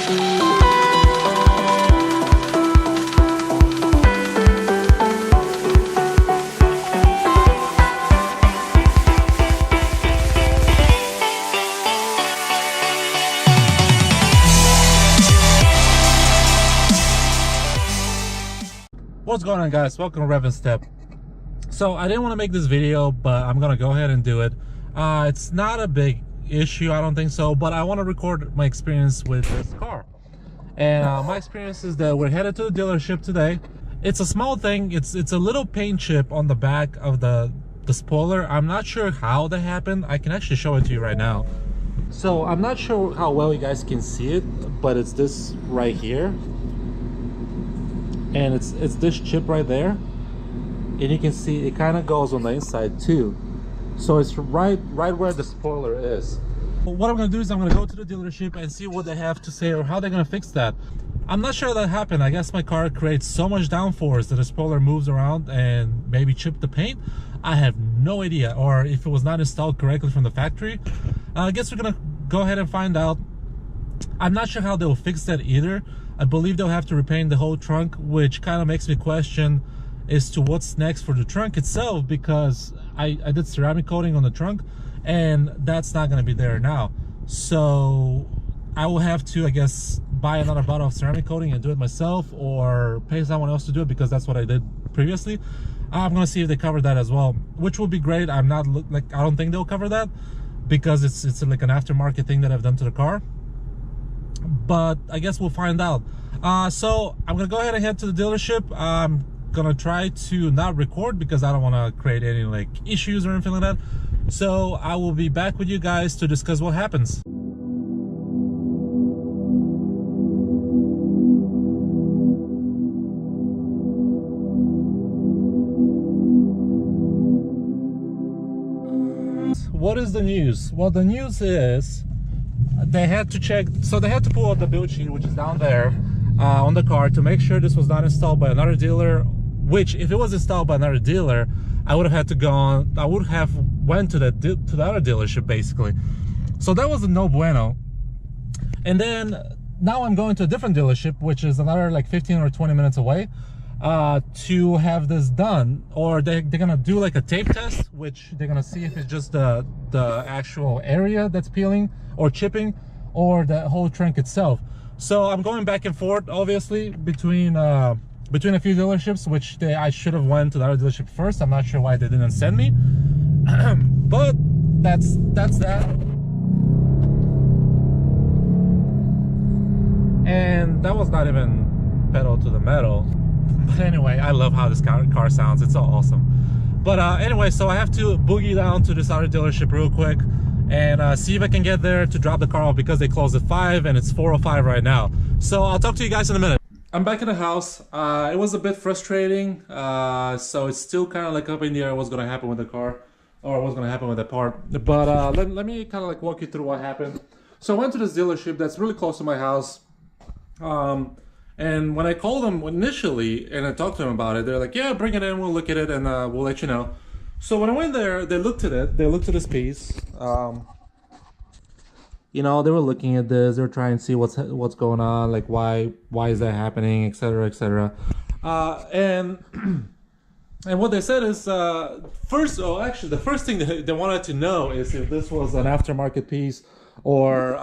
What's going on, guys? Welcome to Rev and Step. So I didn't want to make this video, but I'm gonna go ahead and do it. It's not a big issue, I don't think so, but I want to record my experience with this car. And my experience is that we're headed to the dealership today. It's a small thing. It's a little paint chip on the back of the spoiler. I'm not sure how that happened. I can actually show it to you right now. So I'm not sure how well you guys can see it, but it's this right here. And it's this chip right there, and you can see it kind of goes on the inside too. So it's right where the spoiler is. What I'm gonna do is I'm gonna go to the dealership and see what they have to say or how they're gonna fix that. I'm not sure that happened. I guess my car creates so much downforce that the spoiler moves around and maybe chipped the paint. I have no idea, or if it was not installed correctly from the factory. I guess we're gonna go ahead and find out. I'm not sure how they'll fix that either. I believe they'll have to repaint the whole trunk, which kind of makes me question as to what's next for the trunk itself, because I did ceramic coating on the trunk and that's not going to be there now. So I will have to, I guess, buy another bottle of ceramic coating and do it myself, or pay someone else to do it, because that's what I did previously. I'm going to see if they cover that as well, which will be great. I don't think they'll cover that, because it's like an aftermarket thing that I've done to the car. But I guess we'll find out. So I'm gonna go ahead and head to the dealership. I'm gonna try to not record because I don't want to create any like issues or anything like that. So I will be back with you guys to discuss what happens. What is the news? Well, the news is they had to check, so they had to pull out the build sheet, which is down there on the car, to make sure this was not installed by another dealer. Which, if it was installed by another dealer, I would have had to go on, I would have went to the other dealership basically. So that was a no bueno. And then now I'm going to a different dealership, which is another like 15 or 20 minutes away, to have this done. Or they're gonna do like a tape test, which they're gonna see if it's just the actual area that's peeling or chipping, or the whole trunk itself. So I'm going back and forth, obviously, between a few dealerships, which I should have went to the other dealership first. I'm not sure why they didn't send me, but that's that. And that was not even pedal to the metal. But anyway, I love how this car sounds. It's so awesome. But anyway, so I have to boogie down to this other dealership real quick and see if I can get there to drop the car off, because they closed at 5 and it's 4:05 right now. So I'll talk to you guys in a minute. I'm back in the house. It was a bit frustrating, so it's still kind of like up in the air what's going to happen with the car, or what's going to happen with that part. But let me kind of like walk you through what happened. So I went to this dealership that's really close to my house. And when I called them initially and I talked to them about it, they're like, yeah, bring it in, we'll look at it, and we'll let you know. So when I went there, they looked at it, they looked at this piece. You know, they were looking at this, they were trying to see what's going on, like why is that happening, etc., etc. And what they said is, actually the first thing they wanted to know is if this was an aftermarket piece, or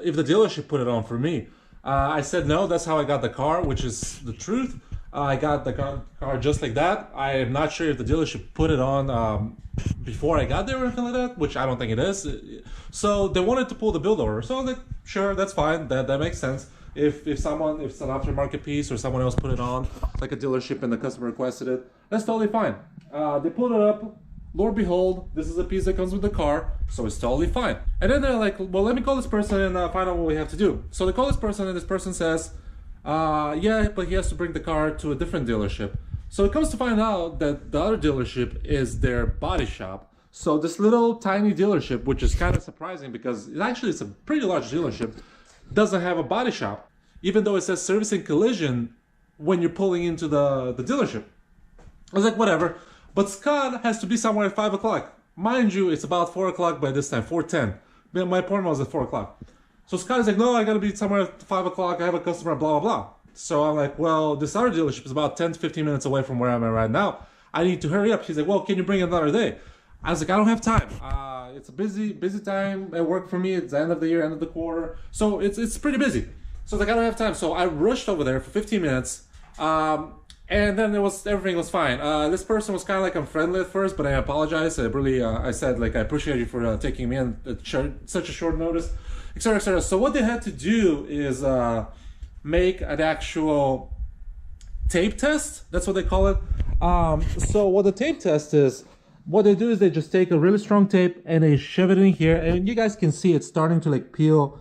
if the dealership put it on for me. I said no, that's how I got the car, which is the truth. I got the car just like that. I am not sure if the dealership put it on before I got there or anything like that, which I don't think it is. So they wanted to pull the build order. So I was like, sure, that's fine. That makes sense. If it's an aftermarket piece or someone else put it on, like a dealership, and the customer requested it, that's totally fine. They pulled it up. Lord behold, this is a piece that comes with the car, so it's totally fine. And then they're like, well, let me call this person and find out what we have to do. So they call this person, and this person says, yeah, but he has to bring the car to a different dealership. So it comes to find out that the other dealership is their body shop. So this little tiny dealership, which is kind of surprising because it's a pretty large dealership, doesn't have a body shop, even though it says service and collision when you're pulling into the dealership. I was like, whatever. But Scott has to be somewhere at 5 o'clock. Mind you, it's about 4 o'clock by this time, 4:10. My appointment was at 4 o'clock. So Scott is like, no, I gotta be somewhere at 5 o'clock. I have a customer, blah, blah, blah. So I'm like, well, this other dealership is about 10 to 15 minutes away from where I'm at right now. I need to hurry up. She's like, well, can you bring it another day? I was like, I don't have time. It's a busy time at work for me. It's the end of the year, end of the quarter. So it's pretty busy. So I was like, I don't have time. So I rushed over there for 15 minutes. And then everything was fine. This person was kind of like unfriendly at first, but I apologize. I said, like, I appreciate you for taking me in at such a short notice, etc., etc. So what they had to do is make an actual tape test. That's what they call it. So what the tape test is, what they do is they just take a really strong tape and they shove it in here, and you guys can see it's starting to like peel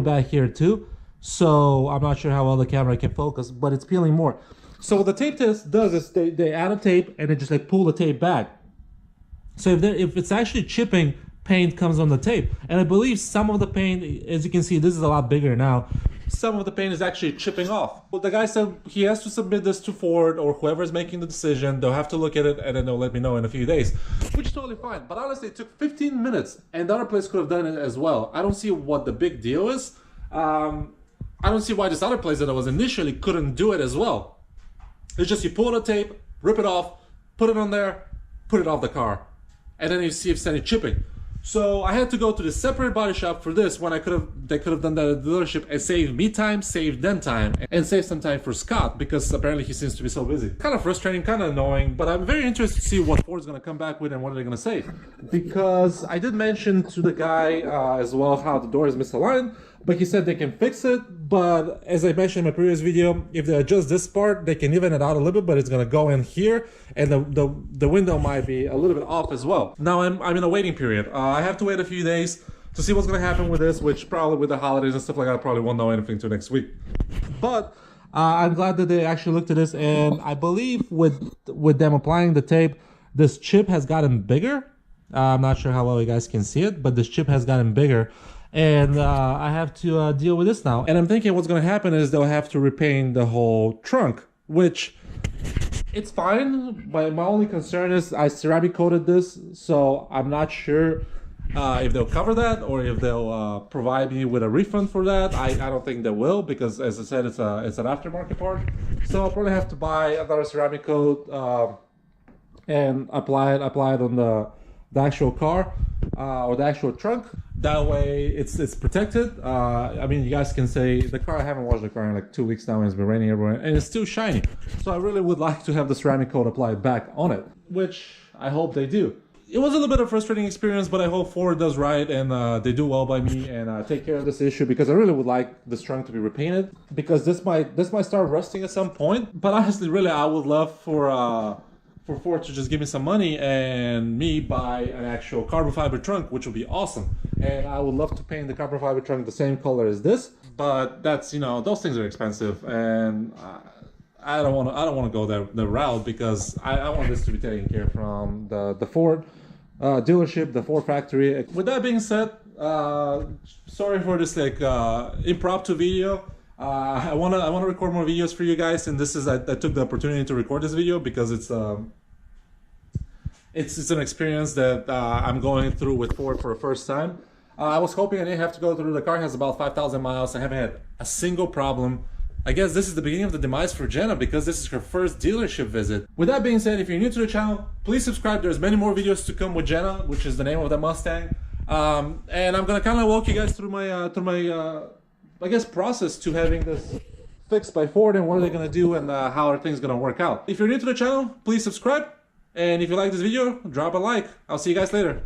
back here too. So I'm not sure how well the camera can focus, but it's peeling more. So what the tape test does is they add a tape and they just like pull the tape back. So if it's actually chipping, paint comes on the tape. And I believe some of the paint, as you can see, this is a lot bigger now. Some of the paint is actually chipping off. Well, the guy said he has to submit this to Ford or whoever is making the decision. They'll have to look at it and then they'll let me know in a few days, which is totally fine. But honestly, it took 15 minutes and the other place could have done it as well. I don't see what the big deal is. I don't see why this other place that I was initially couldn't do it as well. It's just you pull the tape, rip it off, put it on there, put it off the car, and then you see if it's any chipping. So I had to go to the separate body shop for this when they could have done that at the dealership and saved me time, saved them time, and saved some time for Scott because apparently he seems to be so busy. Kind of frustrating, kind of annoying, but I'm very interested to see what Ford's going to come back with and what they're going to say. Because I did mention to the guy as well how the door is misaligned, but he said they can fix it. But as I mentioned in my previous video, if they adjust this part, they can even it out a little bit, but it's going to go in here and the window might be a little bit off as well. Now I'm in a waiting period. I have to wait a few days to see what's going to happen with this, which probably with the holidays and stuff like that, I probably won't know anything till next week. But I'm glad that they actually looked at this, and I believe with them applying the tape, this chip has gotten bigger. I'm not sure how well you guys can see it, but this chip has gotten bigger. And I have to deal with this now. And I'm thinking what's going to happen is they'll have to repaint the whole trunk, which it's fine. My only concern is I ceramic coated this, so I'm not sure if they'll cover that or if they'll provide me with a refund for that. I don't think they will because, as I said, it's an aftermarket part. So I'll probably have to buy another ceramic coat and apply it on the actual car or the actual trunk. That way it's protected. I mean, you guys can say the car, I haven't washed the car in like 2 weeks now and it's been raining everywhere and it's still shiny. So I really would like to have the ceramic coat applied back on it, which I hope they do. It was a little bit of a frustrating experience, but I hope Ford does right and they do well by me and take care of this issue, because I really would like this trunk to be repainted, because this might start rusting at some point. But honestly, really, I would love for Ford to just give me some money and me buy an actual carbon fiber trunk, which would be awesome. And I would love to paint the carbon fiber trunk the same color as this, but that's, you know, those things are expensive, and I don't want to go the route, because I want this to be taken care from the Ford dealership, the Ford factory. With that being said, sorry for this like impromptu video. I wanna record more videos for you guys, and this is I took the opportunity to record this video because it's an experience that I'm going through with Ford for the first time. I was hoping I didn't have to go through. The car has about 5,000 miles. I haven't had a single problem. I guess this is the beginning of the demise for Jenna, because this is her first dealership visit. With that being said, if you're new to the channel, please subscribe. There's many more videos to come with Jenna, which is the name of the Mustang. And I'm gonna kind of walk you guys through my I guess process to having this fixed by Ford, and what are they gonna do, and how are things gonna work out. If you're new to the channel, please subscribe, and if you like this video, drop a like. I'll see you guys later.